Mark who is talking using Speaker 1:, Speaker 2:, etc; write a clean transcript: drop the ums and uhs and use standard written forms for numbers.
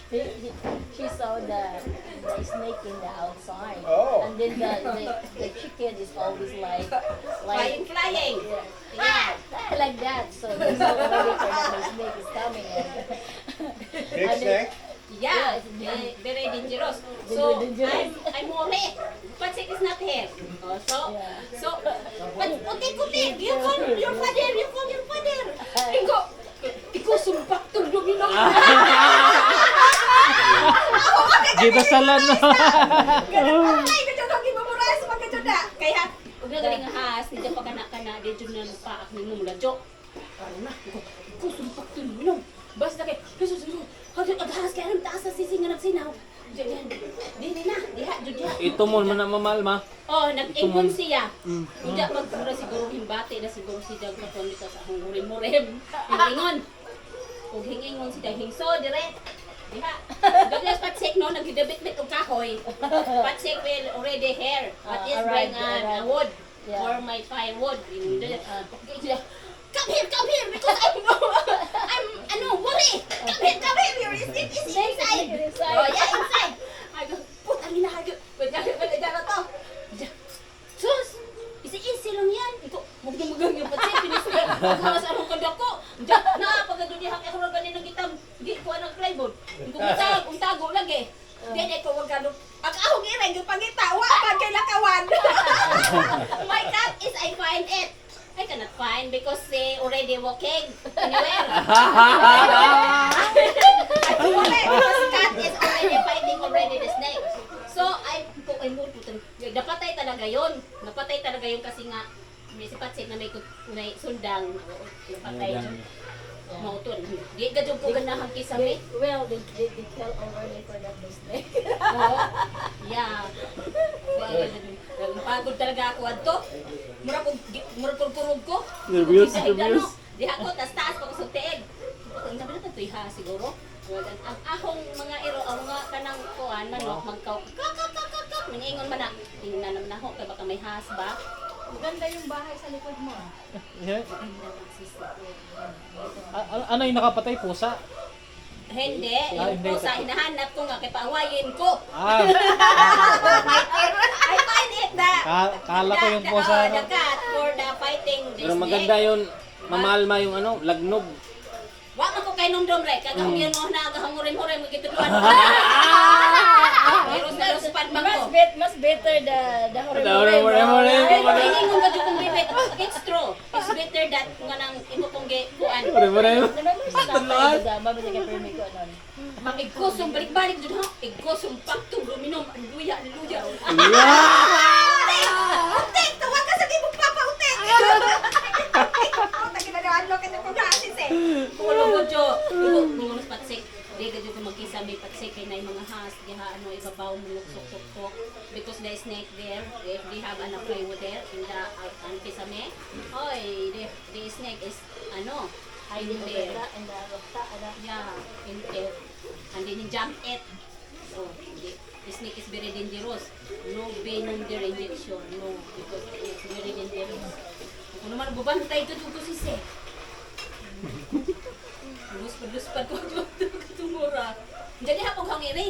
Speaker 1: She saw the snake in the outside.
Speaker 2: Oh.
Speaker 1: And then the chicken is always like
Speaker 3: Flying.
Speaker 1: yeah, like that. So there's no worry for that the snake is coming.
Speaker 2: Big
Speaker 1: And then-
Speaker 2: snake?
Speaker 3: Yeah,
Speaker 1: Yes,
Speaker 3: very dangerous.
Speaker 1: Very
Speaker 3: So
Speaker 1: dangerous.
Speaker 3: I'm worried. Patsik is not here.
Speaker 1: Yeah.
Speaker 3: But utik, you call your father, you call your father. Ikaw sumpak tong domino.
Speaker 4: Dito sa lan.
Speaker 3: Ay, medyo kang imamuras magkajuda. Kaya, huwag na galing ahas, hindi pa kana-kana, di dyan na paak ni mong ladyo. Parang na, ikaw sumpak tong domino. Basta kay, aghas kaya nang taas sa sisi nga nagsinaw. Diyan, di na, diha, diha.
Speaker 4: Ito mo man na mamal ma.
Speaker 3: Oh, nag-ingon siya. Uda magmura siguro himbati na siguro si Dag kapon dito sa hungurin-murim. Ingon. Ug hingingon si Dag hingso dire. Diha. Douglas Patsik no nagidabit-bit og kahoy. Patsik will already here. What is bring a wood
Speaker 1: Yeah.
Speaker 3: for my firewood. Come here, because I'm worry. Come here, your snake is inside. Oh yeah, inside. I go, putang ina ka. Wait na to. Sus! Easy lang yan. Ito, mugang yung patsi, pinisnake. Paghawas anong kadako. Pagkadudihak ako lang ganin ng gitam. Di ko anong plywood. Kung tago lagi. Then ito, wag gano'n. Ang ahong ireng, yung pangita, wag kay lakawan. My cat is, I find it. I cannot find because they already walking anywhere. Because cat is already finding already the snake. So, napatay talaga yun. Napatay talaga yun kasi nga, may si Patsik na may sundang. Napatay yun. Mautol. Di ka dyan ko ganahan kisame.
Speaker 1: Well, they tell already for that the snake.
Speaker 3: Oo. Yeah. Napagod talaga ako adto. Murag kurkurog ko.
Speaker 4: Nervyos,
Speaker 3: Isa higda,
Speaker 4: nervyos.
Speaker 3: no? Diha ko, taas pa ko sa teeg. Ang sabi na ito iha siguro. Ang ahong mga iro, ang mga kanang kuan, manok, magkaw. Kak. Mingingon man na. Tingnan naman ako, kaya baka may has ba?
Speaker 1: Maganda yung bahay sa likod mo.
Speaker 4: Ano yung nakapatay pusa?
Speaker 3: Hindi,
Speaker 4: Ah,
Speaker 3: yung
Speaker 4: hindi.
Speaker 3: pusa, hinahanap ko nga, kaya paawayin ko.
Speaker 4: Ah,
Speaker 3: I find it
Speaker 4: kala ko yung pusa.
Speaker 3: The cat for the fighting the
Speaker 4: Pero
Speaker 3: snake.
Speaker 4: maganda yun. Mamalma yung ano, lagnog.
Speaker 3: Wa man ko kay nomdom re, kagahong yun mo na gahangurin-hurin mo gituduan. Pero sa spad man ko.
Speaker 1: Mas better the
Speaker 4: hore-hore.
Speaker 3: Hindi mo gadyo kong bibit. It's true. It's better that nga nang imo kong kuan.
Speaker 4: Pare-pare.
Speaker 3: Mag-igosong balik-balik jud ha. Igosong paktong luminom luya. Utek, tawag ka sa tibok papa utek. Utek na daw ka na pagkasis eh. Kulo ko jo. Ningon sa Patsik. Di gadyo ko magkisa may Patsik kay nay mga has diha ano ibabaw mo luksok-sok because the snake there if they have an plywood there in the kisame. Oy, the snake is ano hiding there. Yeah, in it. And then he jumped it. So, the snake is very dangerous. No venom there injection. No, because it's very dangerous. Kung naman bubantay ito dito si Se. Luspad ko ito tumura. Jadi hapong hangiri.